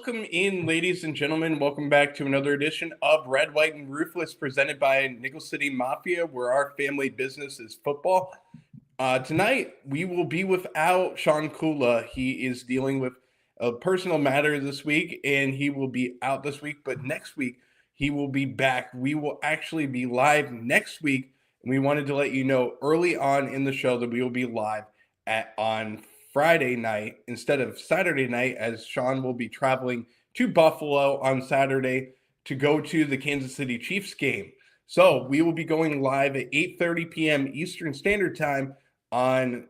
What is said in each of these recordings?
Welcome in, ladies and gentlemen. Welcome back to another edition of Red, White, and Ruthless, presented by Nickel City Mafia, where our family business is football. Tonight, we will be without Sean Kula. He is dealing with a personal matter this week, and he will be out this week. But next week, he will be back. We will actually be live next week, and we wanted to let you know early on in the show that we will be live on Friday night instead of Saturday night, as Sean will be traveling to Buffalo on Saturday to go to the Kansas City Chiefs game. So we will be going live at 8:30 p.m. Eastern Standard Time on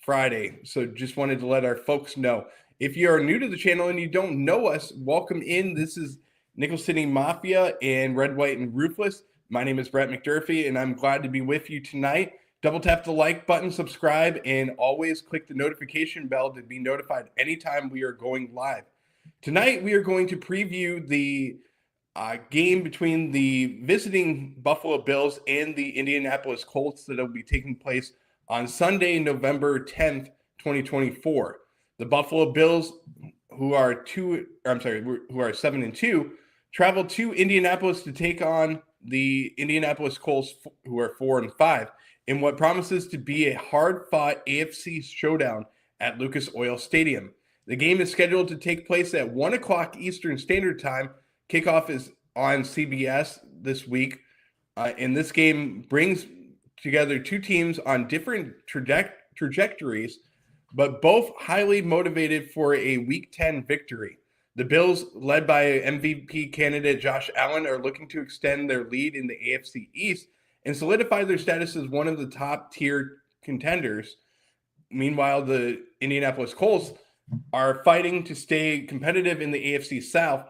Friday. So just wanted to let our folks know. If you are new to the channel and you don't know us, welcome in. This is Nickel City Mafia and Red, White, and Ruthless. My name is Brett McDurphy, and I'm glad to be with you tonight. Double tap the like button, subscribe, and always click the notification bell to be notified anytime we are going live. Tonight, we are going to preview the game between the visiting Buffalo Bills and the Indianapolis Colts that will be taking place on Sunday, November 10th, 2024. The Buffalo Bills, who are 7-2, traveled to Indianapolis to take on the Indianapolis Colts, who are 4-5. In what promises to be a hard-fought AFC showdown at Lucas Oil Stadium. The game is scheduled to take place at 1 o'clock Eastern Standard Time. Kickoff is on CBS this week, and this game brings together two teams on different trajectories, but both highly motivated for a Week 10 victory. The Bills, led by MVP candidate Josh Allen, are looking to extend their lead in the AFC East and solidify their status as one of the top-tier contenders. Meanwhile, the Indianapolis Colts are fighting to stay competitive in the AFC South.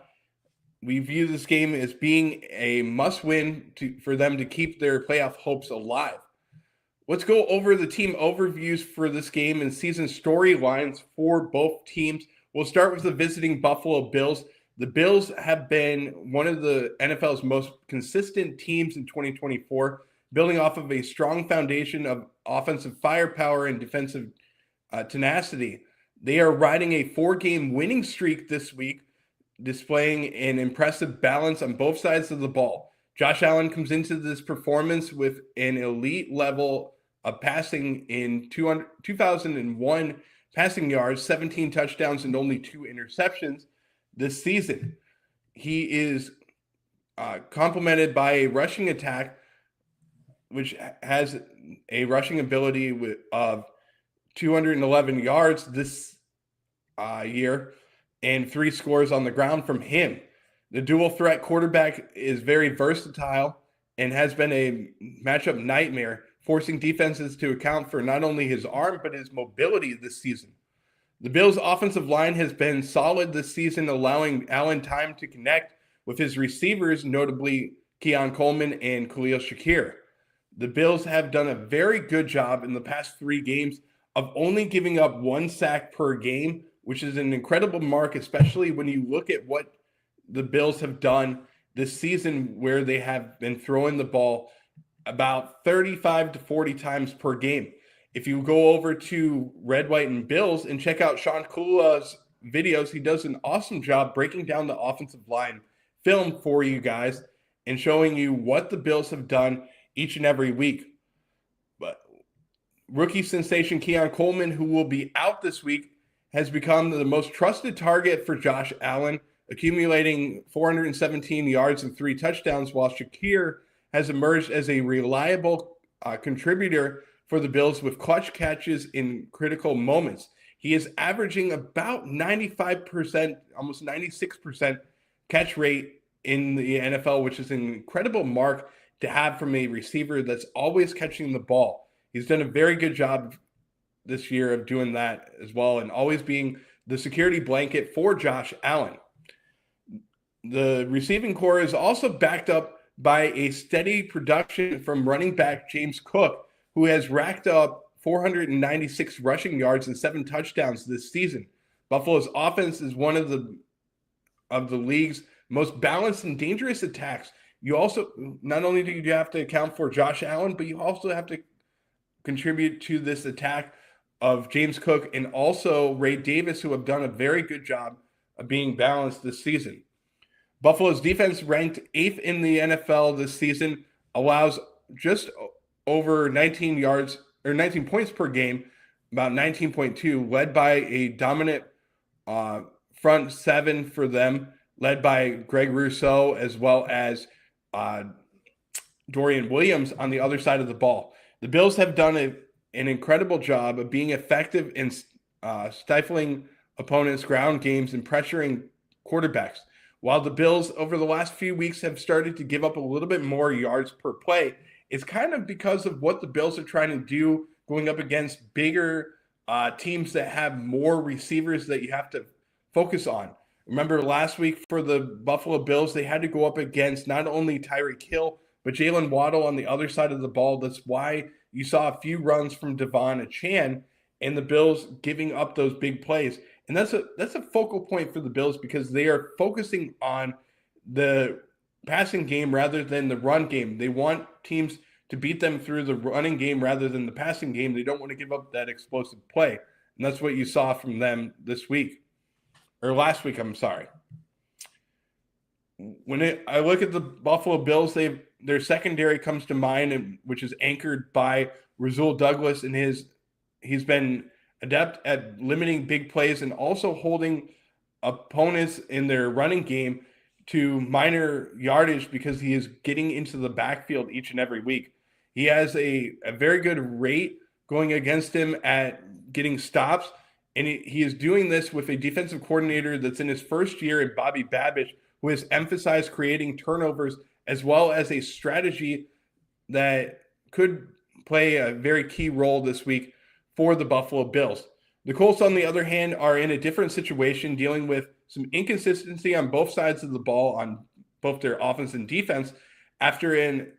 We view this game as being a must-win for them to keep their playoff hopes alive. Let's go over the team overviews for this game and season storylines for both teams. We'll start with the visiting Buffalo Bills. The Bills have been one of the NFL's most consistent teams in 2024, building off of a strong foundation of offensive firepower and defensive tenacity. They are riding a 4-game winning streak this week, displaying an impressive balance on both sides of the ball. Josh Allen comes into this performance with an elite level of passing in 2,001 passing yards, 17 touchdowns, and only 2 interceptions this season. He is complemented by a rushing attack, which has a rushing ability of 211 yards this year and 3 scores on the ground from him. The dual threat quarterback is very versatile and has been a matchup nightmare, forcing defenses to account for not only his arm but his mobility this season. The Bills' offensive line has been solid this season, allowing Allen time to connect with his receivers, notably Keon Coleman and Khalil Shakir. The Bills have done a very good job in the past 3 games of only giving up 1 sack per game, which is an incredible mark, especially when you look at what the Bills have done this season, where they have been throwing the ball about 35 to 40 times per game. If you go over to Red, White, and Bills and check out Sean Kula's videos, he does an awesome job breaking down the offensive line film for you guys and showing you what the Bills have done each and every week. But rookie sensation Keon Coleman, who will be out this week, has become the most trusted target for Josh Allen, accumulating 417 yards and 3 touchdowns, while Shakir has emerged as a reliable contributor for the Bills with clutch catches in critical moments. He is averaging about 95%, almost 96% catch rate in the NFL, which is an incredible mark to have from a receiver that's always catching the ball. He's done a very good job this year of doing that as well, and always being the security blanket for Josh Allen. The receiving core is also backed up by a steady production from running back James Cook, who has racked up 496 rushing yards and 7 touchdowns this season. Buffalo's offense is one of the league's most balanced and dangerous attacks. You also, not only do you have to account for Josh Allen, but you also have to contribute to this attack of James Cook and also Ray Davis, who have done a very good job being balanced this season. Buffalo's defense, ranked 8th in the NFL this season, allows just over 19 yards or 19 points per game, about 19.2, led by a dominant front seven for them, led by Greg Rousseau as well as Dorian Williams on the other side of the ball. The Bills have done an incredible job of being effective in stifling opponents' ground games and pressuring quarterbacks. While the Bills over the last few weeks have started to give up a little bit more yards per play, it's kind of because of what the Bills are trying to do going up against bigger teams that have more receivers that you have to focus on. Remember last week for the Buffalo Bills, they had to go up against not only Tyreek Hill, but Jalen Waddle on the other side of the ball. That's why you saw a few runs from Devon Achane and the Bills giving up those big plays. And that's a focal point for the Bills because they are focusing on the passing game rather than the run game. They want teams to beat them through the running game rather than the passing game. They don't want to give up that explosive play. And that's what you saw from them this week. Or last week, I'm sorry. I look at the Buffalo Bills, their secondary comes to mind, which is anchored by Rasul Douglas, and he's been adept at limiting big plays and also holding opponents in their running game to minor yardage because he is getting into the backfield each and every week. He has a very good rate going against him at getting stops, and he is doing this with a defensive coordinator that's in his first year at Bobby Babish, who has emphasized creating turnovers as well as a strategy that could play a very key role this week for the Buffalo Bills. The Colts, on the other hand, are in a different situation, dealing with some inconsistency on both sides of the ball on both their offense and defense. After an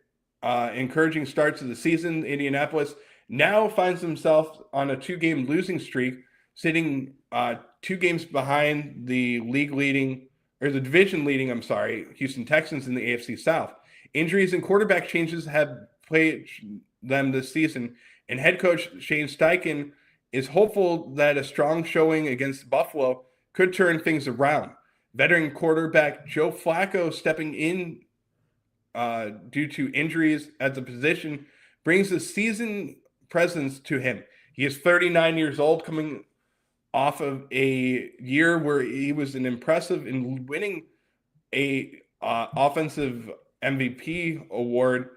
encouraging start to the season, Indianapolis now finds themselves on a 2-game losing streak, sitting 2 games behind the division leading, Houston Texans in the AFC South. Injuries and quarterback changes have plagued them this season, and head coach Shane Steichen is hopeful that a strong showing against Buffalo could turn things around. Veteran quarterback Joe Flacco stepping in due to injuries at the position brings a seasoned presence to him. He is 39 years old, coming off of a year where he was an impressive in winning a offensive MVP award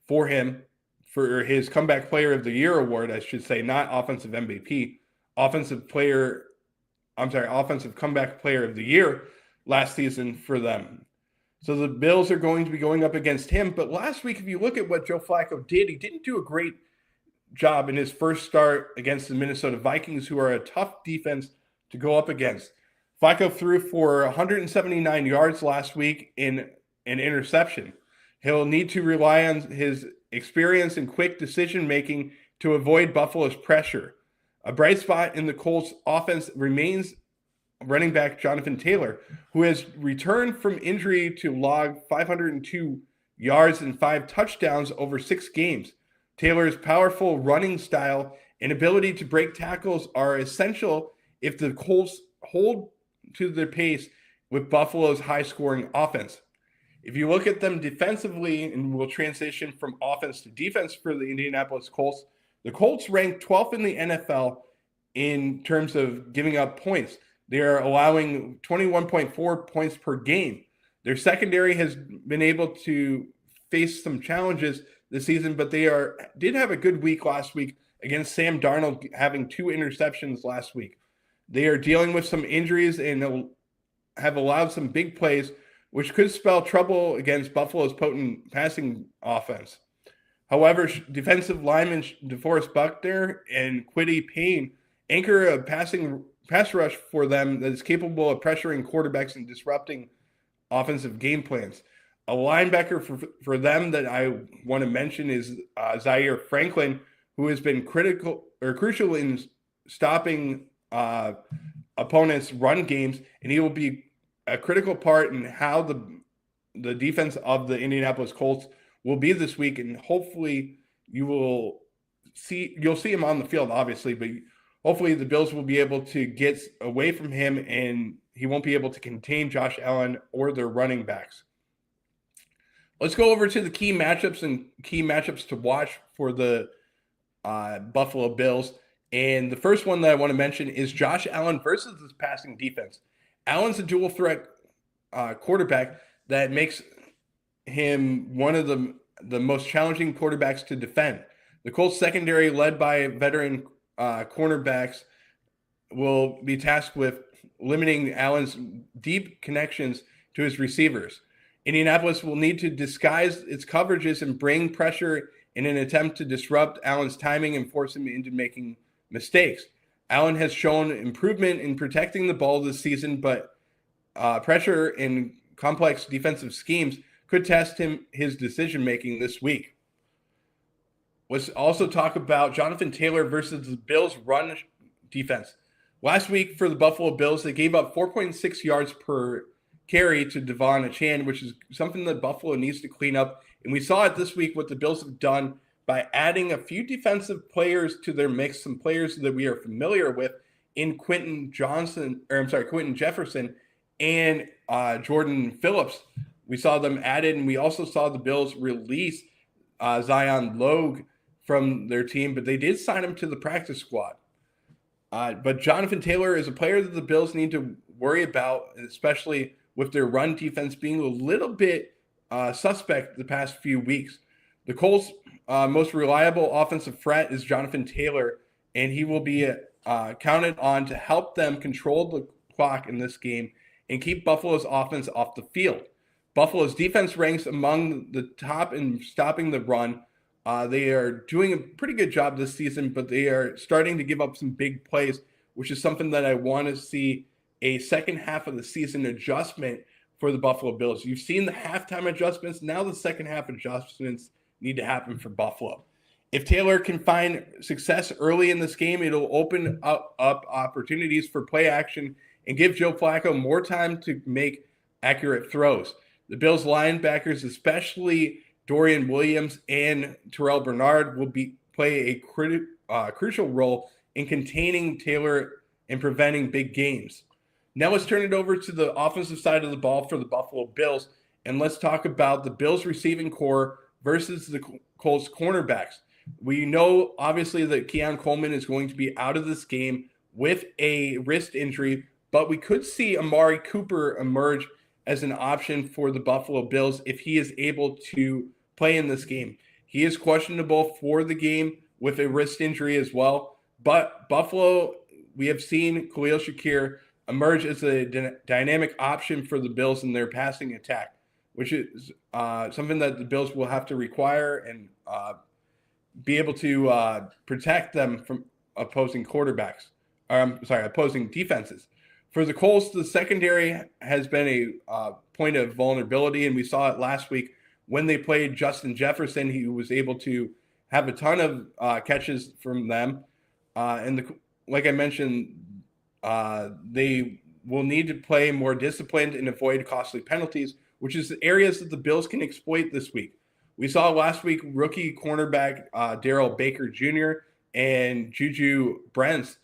for his comeback player of the year award, I should say, not offensive MVP, offensive comeback player of the year last season for them. So the Bills are going to be going up against him. But last week, if you look at what Joe Flacco did, he didn't do a great job in his first start against the Minnesota Vikings, who are a tough defense to go up against. Flacco threw for 179 yards last week in an interception. He'll need to rely on his experience and quick decision-making to avoid Buffalo's pressure. A bright spot in the Colts offense remains running back Jonathan Taylor, who has returned from injury to log 502 yards and 5 touchdowns over 6 games. Taylor's powerful running style and ability to break tackles are essential if the Colts hold to their pace with Buffalo's high-scoring offense. If you look at them defensively, and we'll transition from offense to defense for the Indianapolis Colts, the Colts rank 12th in the NFL in terms of giving up points. They are allowing 21.4 points per game. Their secondary has been able to face some challenges this season, but they did have a good week last week against Sam Darnold, having 2 interceptions last week. They are dealing with some injuries and have allowed some big plays, which could spell trouble against Buffalo's potent passing offense. However, defensive lineman DeForest Buckner and Kwity Paye anchor a pass rush for them that is capable of pressuring quarterbacks and disrupting offensive game plans. A linebacker for them that I want to mention is Zaire Franklin, who has been crucial in stopping opponents' run games, and he will be a critical part in how the defense of the Indianapolis Colts will be this week, and hopefully you'll see him on the field, obviously, but hopefully the Bills will be able to get away from him and he won't be able to contain Josh Allen or their running backs. Let's go over to the key matchups to watch for the Buffalo Bills. And the first one that I want to mention is Josh Allen versus this passing defense. Allen's a dual threat quarterback that makes him one of the most challenging quarterbacks to defend. The Colts secondary, led by veteran cornerbacks, will be tasked with limiting Allen's deep connections to his receivers. Indianapolis will need to disguise its coverages and bring pressure in an attempt to disrupt Allen's timing and force him into making mistakes. Allen has shown improvement in protecting the ball this season, but pressure in complex defensive schemes could test his decision-making this week. Let's also talk about Jonathan Taylor versus the Bills' run defense. Last week for the Buffalo Bills, they gave up 4.6 yards per carry to Devon Achane, which is something that Buffalo needs to clean up. And we saw it this week, what the Bills have done by adding a few defensive players to their mix, some players that we are familiar with in Quentin Jefferson and Jordan Phillips. We saw them added, and we also saw the Bills release Zion Logue from their team, but they did sign him to the practice squad. But Jonathan Taylor is a player that the Bills need to worry about, especially with their run defense being a little bit suspect the past few weeks. The Colts' most reliable offensive threat is Jonathan Taylor, and he will be counted on to help them control the clock in this game and keep Buffalo's offense off the field. Buffalo's defense ranks among the top in stopping the run. They are doing a pretty good job this season, but they are starting to give up some big plays, which is something that I want to see a second half of the season adjustment for the Buffalo Bills. You've seen the halftime adjustments. Now the second half adjustments need to happen for Buffalo. If Taylor can find success early in this game, it'll open up opportunities for play action and give Joe Flacco more time to make accurate throws. The Bills linebackers, especially Dorian Williams and Terrell Bernard, will play a crucial role in containing Taylor and preventing big games. Now let's turn it over to the offensive side of the ball for the Buffalo Bills, and let's talk about the Bills receiving core versus the Colts cornerbacks. We know, obviously, that Keon Coleman is going to be out of this game with a wrist injury, but we could see Amari Cooper emerge as an option for the Buffalo Bills if he is able to play in this game. He is questionable for the game with a wrist injury as well, but Buffalo, we have seen Khalil Shakir emerge as a dynamic option for the Bills in their passing attack, which is something that the Bills will have to require and be able to protect them from opposing defenses. For the Colts, the secondary has been a point of vulnerability, and we saw it last week when they played Justin Jefferson. He was able to have a ton of catches from them. Like I mentioned, they will need to play more disciplined and avoid costly penalties, which is the areas that the Bills can exploit this week. We saw last week rookie cornerback Darrell Baker Jr. and Juju Brents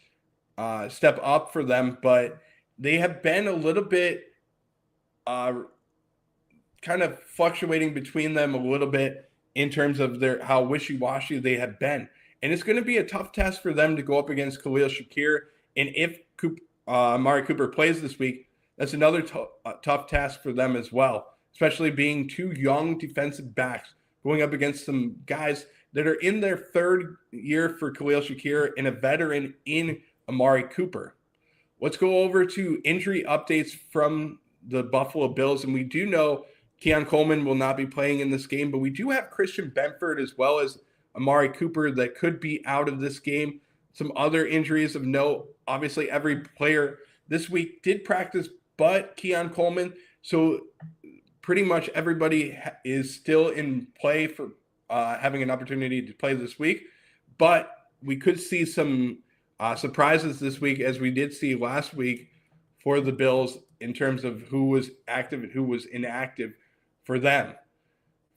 step up for them, but they have been a little bit kind of fluctuating between them a little bit in terms of how wishy-washy they have been. And it's going to be a tough test for them to go up against Khalil Shakir. And if Amari Cooper plays this week, that's another tough task for them as well, especially being two young defensive backs going up against some guys that are in their third year for Khalil Shakir and a veteran in Amari Cooper. Let's go over to injury updates from the Buffalo Bills. And we do know Keon Coleman will not be playing in this game, but we do have Christian Benford as well as Amari Cooper that could be out of this game. Some other injuries of note. Obviously, every player this week did practice but Keon Coleman. So pretty much everybody is still in play for having an opportunity to play this week. But we could see some surprises this week, as we did see last week for the Bills in terms of who was active and who was inactive for them.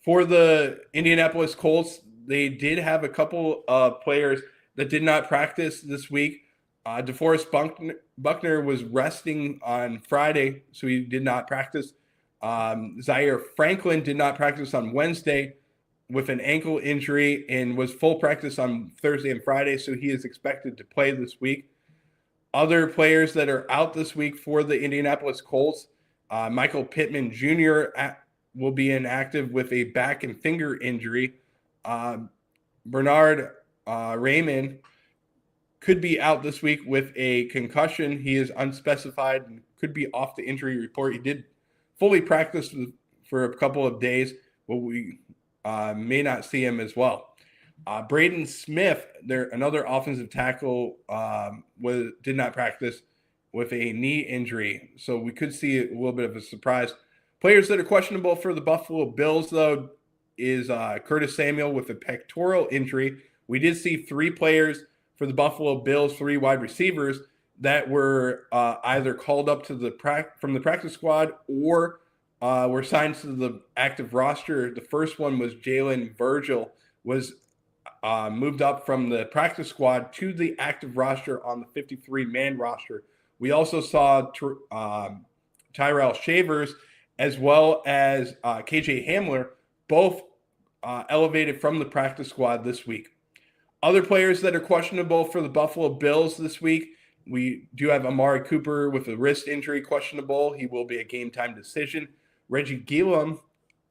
For the Indianapolis Colts, they did have a couple of players that did not practice this week. DeForest Buckner was resting on Friday, so he did not practice. Zaire Franklin did not practice on Wednesday with an ankle injury and was full practice on Thursday and Friday, so he is expected to play this week. Other players that are out this week for the Indianapolis Colts, Michael Pittman Jr. Will be inactive with a back and finger injury. Bernard Raymond could be out this week with a concussion. He is unspecified and could be off the injury report. He did fully practice for a couple of days, but we may not see him as well. Braden Smith, another offensive tackle, did not practice with a knee injury, so we could see a little bit of a surprise. Players that are questionable for the Buffalo Bills, though, is Curtis Samuel with a pectoral injury. We did see 3 players for the Buffalo Bills, 3 wide receivers that were either called up to from the practice squad or were signed to the active roster. The first one was Jalen Virgil, was moved up from the practice squad to the active roster on the 53-man roster. We also saw Tyrell Shavers as well as KJ Hamler, both elevated from the practice squad this week. Other players that are questionable for the Buffalo Bills this week, we do have Amari Cooper with a wrist injury questionable. He will be a game-time decision. Reggie Gillum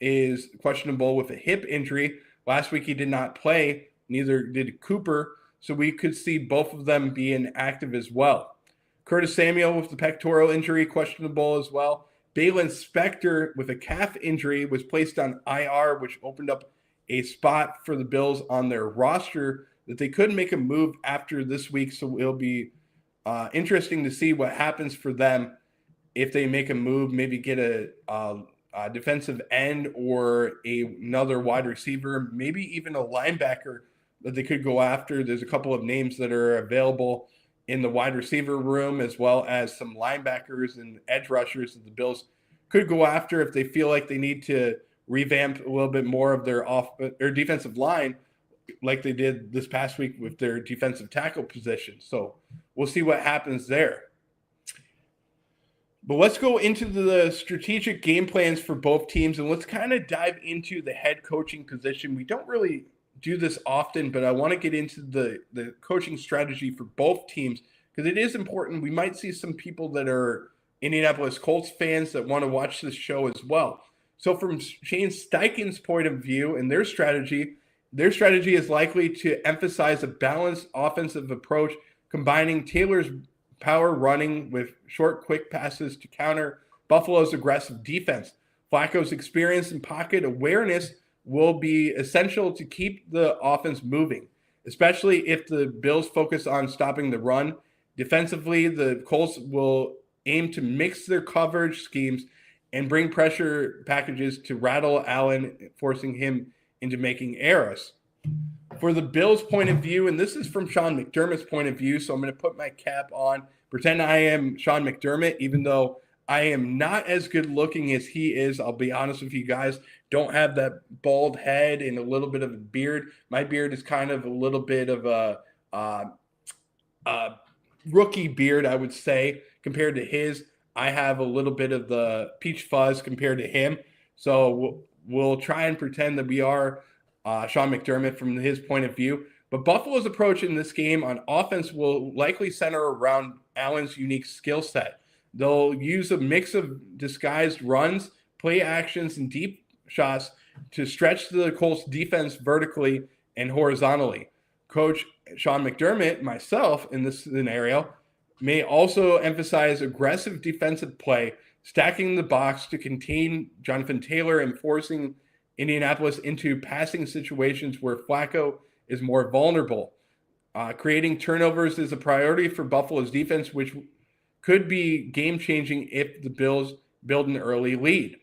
is questionable with a hip injury. Last week he did not play, neither did Cooper, so we could see both of them be inactive as well. Curtis Samuel with the pectoral injury questionable as well. Balin Spector with a calf injury was placed on IR, which opened up a spot for the Bills on their roster that they couldn't make a move after this week, so it'll be interesting to see what happens for them if they make a move, maybe get a defensive end or another wide receiver, maybe even a linebacker that they could go after. There's a couple of names that are available in the wide receiver room, as well as some linebackers and edge rushers that the Bills could go after if they feel like they need to revamp a little bit more of their defensive line, like they did this past week with their defensive tackle position. So we'll see what happens there. But let's go into the strategic game plans for both teams, and let's kind of dive into the head coaching position. We don't really do this often, but I want to get into the coaching strategy for both teams because it is important. We might see some people that are Indianapolis Colts fans that want to watch this show as well. So from Shane Steichen's point of view and their strategy is likely to emphasize a balanced offensive approach, combining Taylor's power running with short, quick passes to counter Buffalo's aggressive defense. Flacco's experience and pocket awareness will be essential to keep the offense moving, especially if the Bills focus on stopping the run. Defensively, the Colts will aim to mix their coverage schemes and bring pressure packages to rattle Allen, forcing him into making errors. For the Bills' point of view, and this is from Sean McDermott's point of view, so I'm going to put my cap on, pretend I am Sean McDermott, even though I am not as good looking as he is. I'll be honest with you guys. Don't have that bald head and a little bit of a beard. My beard is kind of a little bit of a rookie beard, I would say, compared to his. I have a little bit of the peach fuzz compared to him. So we'll try and pretend that we are Sean McDermott from his point of view. But Buffalo's approach in this game on offense will likely center around Allen's unique skill set. They'll use a mix of disguised runs, play actions, and deep shots to stretch the Colts defense vertically and horizontally. Coach Sean McDermott, myself in this scenario, may also emphasize aggressive defensive play, stacking the box to contain Jonathan Taylor and forcing Indianapolis into passing situations where Flacco is more vulnerable. Creating turnovers is a priority for Buffalo's defense, which could be game-changing if the Bills build an early lead.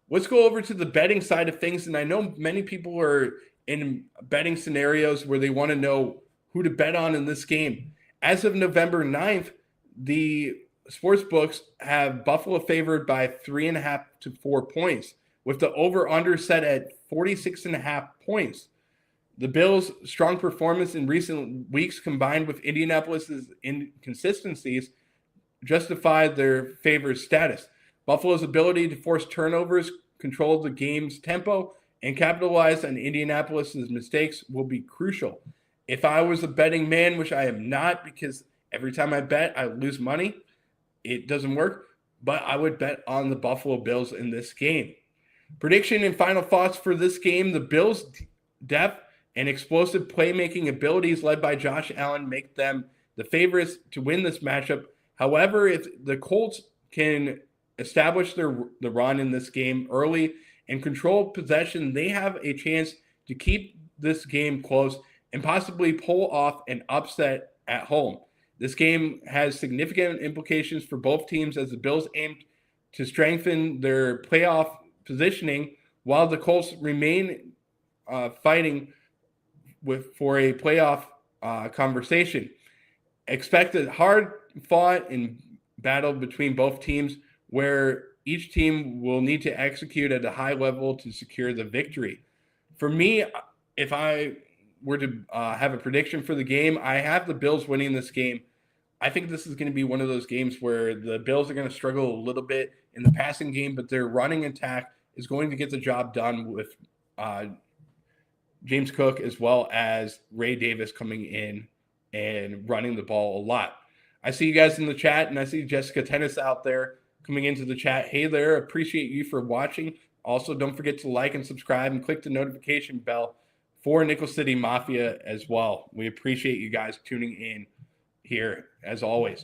Let's go over to the betting side of things, and I know many people are in betting scenarios where they want to know who to bet on in this game. As of November 9th, the sports books have Buffalo favored by 3.5 to 4 points, with the over-under set at 46.5 points. The Bills' strong performance in recent weeks combined with Indianapolis's inconsistencies justify their favored status. Buffalo's ability to force turnovers, control the game's tempo, and capitalize on Indianapolis's mistakes will be crucial. If I was a betting man, which I am not because every time I bet, I lose money, it doesn't work, but I would bet on the Buffalo Bills in this game. Prediction and final thoughts for this game: the Bills' depth and explosive playmaking abilities led by Josh Allen make them the favorites to win this matchup. However, if the Colts can establish the run in this game early and control possession, they have a chance to keep this game close and possibly pull off an upset at home. This game has significant implications for both teams as the Bills aim to strengthen their playoff positioning while the Colts remain fighting for a playoff conversation. Expect a hard-fought and battle between both teams where each team will need to execute at a high level to secure the victory. For me, if I were to have a prediction for the game, I have the Bills winning this game. I think this is going to be one of those games where the Bills are going to struggle a little bit in the passing game, but their running attack is going to get the job done with James Cook as well as Ray Davis coming in and running the ball a lot. I see you guys in the chat, and I see Jessica Tennis out there coming into the chat. Hey there, appreciate you for watching. Also, don't forget to like and subscribe and click the notification bell for Nickel City Mafia as well. We appreciate you guys tuning in here as always.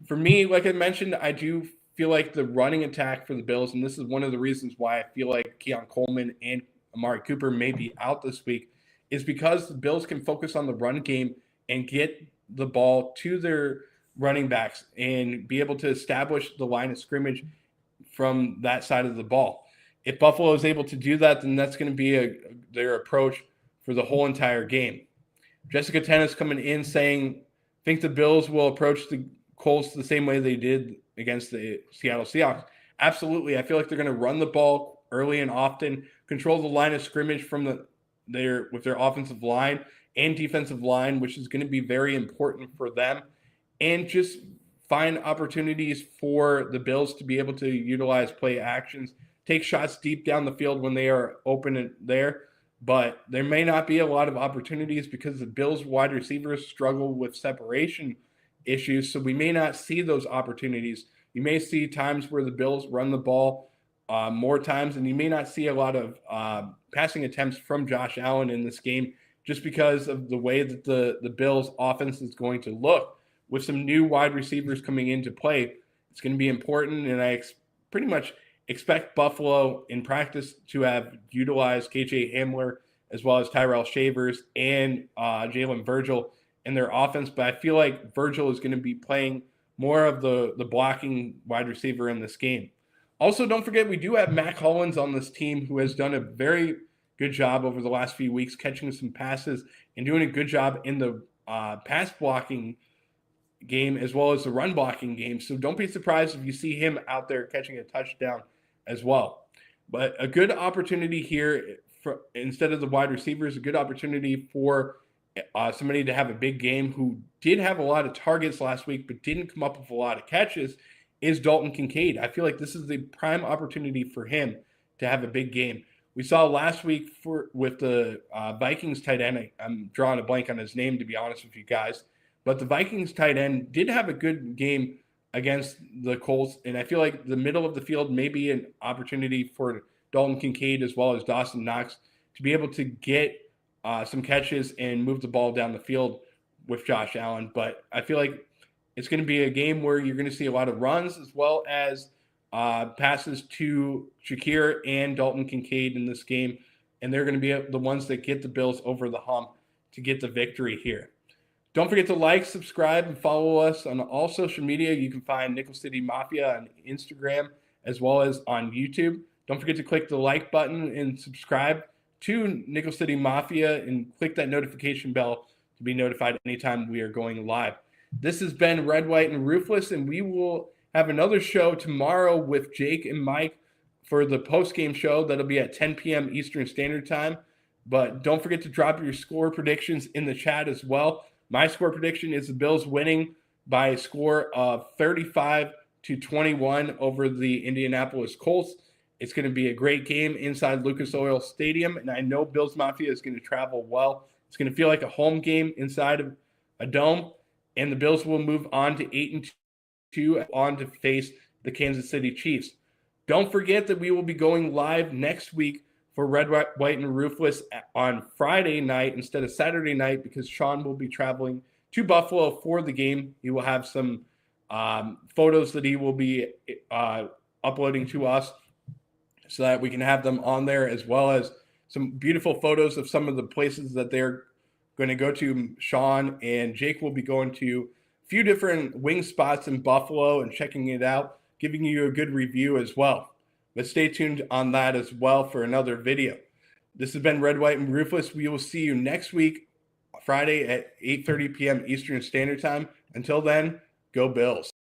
For me, like I mentioned, I do feel like the running attack for the Bills, and this is one of the reasons why I feel like Keon Coleman and Amari Cooper may be out this week, is because the Bills can focus on the run game and get the ball to their running backs and be able to establish the line of scrimmage from that side of the ball. If Buffalo is able to do that, then that's going to be their approach for the whole entire game. Jessica Tennis coming in saying, think the Bills will approach the Colts the same way they did against the Seattle Seahawks. Absolutely. I feel like they're going to run the ball early and often, control the line of scrimmage from their offensive line and defensive line, which is going to be very important for them, and just find opportunities for the Bills to be able to utilize play actions, take shots deep down the field when they are open and there. But there may not be a lot of opportunities because the Bills wide receivers struggle with separation issues, so we may not see those opportunities. You may see times where the Bills run the ball more times, and you may not see a lot of passing attempts from Josh Allen in this game just because of the way that the Bills offense is going to look. With some new wide receivers coming into play, it's going to be important, and I pretty much expect Buffalo in practice to have utilized KJ Hamler as well as Tyrell Shavers and Jalen Virgil in their offense, but I feel like Virgil is going to be playing more of the blocking wide receiver in this game. Also, don't forget, we do have Mac Hollins on this team who has done a very good job over the last few weeks catching some passes and doing a good job in the pass blocking game as well as the run blocking game. So don't be surprised if you see him out there catching a touchdown as well. But a good opportunity here instead of the wide receivers, a good opportunity for somebody to have a big game who did have a lot of targets last week but didn't come up with a lot of catches is Dalton Kincaid. I feel like this is the prime opportunity for him to have a big game. We saw last week with the Vikings tight end, I'm drawing a blank on his name to be honest with you guys, but the Vikings tight end did have a good game against the Colts, and I feel like the middle of the field may be an opportunity for Dalton Kincaid as well as Dawson Knox to be able to get some catches and move the ball down the field with Josh Allen. But I feel like it's going to be a game where you're going to see a lot of runs as well as passes to Shakir and Dalton Kincaid in this game, and they're going to be the ones that get the Bills over the hump to get the victory here. Don't forget to like, subscribe, and follow us on all social media. You can find Nickel City Mafia on Instagram as well as on YouTube. Don't forget to click the like button and subscribe to Nickel City Mafia and click that notification bell to be notified anytime we are going live. This has been Red, White, and Ruthless, and we will have another show tomorrow with Jake and Mike for the post-game show. That'll be at 10 p.m. Eastern Standard Time. But don't forget to drop your score predictions in the chat as well. My score prediction is the Bills winning by a score of 35-21 over the Indianapolis Colts. It's going to be a great game inside Lucas Oil Stadium, and I know Bills Mafia is going to travel well. It's going to feel like a home game inside of a dome, and the Bills will move on to 8-2 on to face the Kansas City Chiefs. Don't forget that we will be going live next week for Red, White, and Ruthless on Friday night instead of Saturday night because Sean will be traveling to Buffalo for the game. He will have some photos that he will be uploading to us so that we can have them on there, as well as some beautiful photos of some of the places that they're going to go to. Sean and Jake will be going to a few different wing spots in Buffalo and checking it out, giving you a good review as well. But stay tuned on that as well for another video. This has been Red, White, and Ruthless. We will see you next week, Friday at 8:30 p.m. Eastern Standard Time. Until then, go Bills.